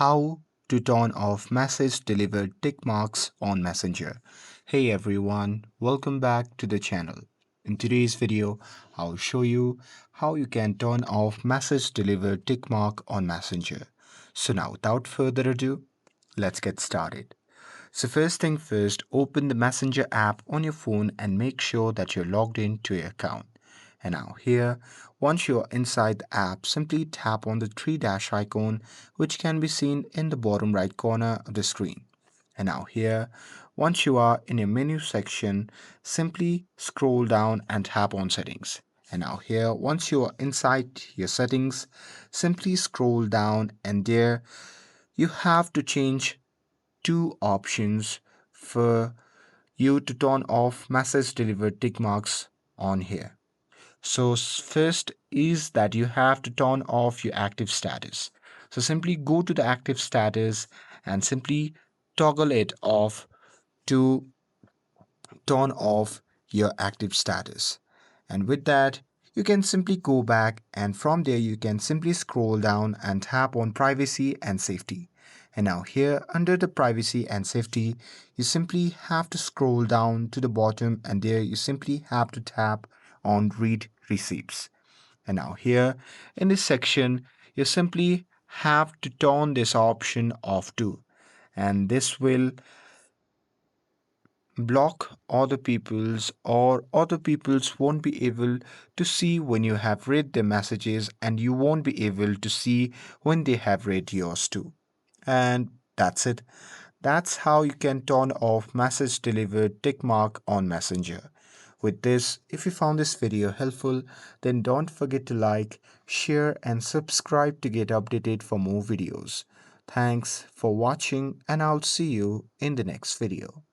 how to turn off message delivered tick marks on Messenger. Hey everyone, welcome back to the channel. In today's video, I'll show you how you can turn off message delivered tick mark on Messenger. So now without further ado, let's get started. So first thing first, open the Messenger app on your phone and make sure that you're logged in to your account. And now here, once you're inside the app, simply tap on the three dash icon which can be seen in the bottom right corner of the screen. And now here, once you are in your menu section, simply scroll down and tap on settings. And now here, once you are inside your settings, simply scroll down and there you have to change two options for you to turn off message delivered tick marks on here. So first is that you have to turn off your active status. So simply go to the active status and simply toggle it off to turn off your active status. And with that, you can simply go back and from there you can simply scroll down and tap on privacy and safety. And now here under the privacy and safety, you simply have to scroll down to the bottom and there you simply have to tap on read receipts. And now here in this section, you simply have to turn this option off too. And this will block other people's or other people's won't be able to see when you have read their messages and you won't be able to see when they have read yours too. And that's it. That's how you can turn off message delivered tick mark on Messenger. With this, if you found this video helpful, then don't forget to like, share and subscribe to get updated for more videos. Thanks for watching and I'll see you in the next video.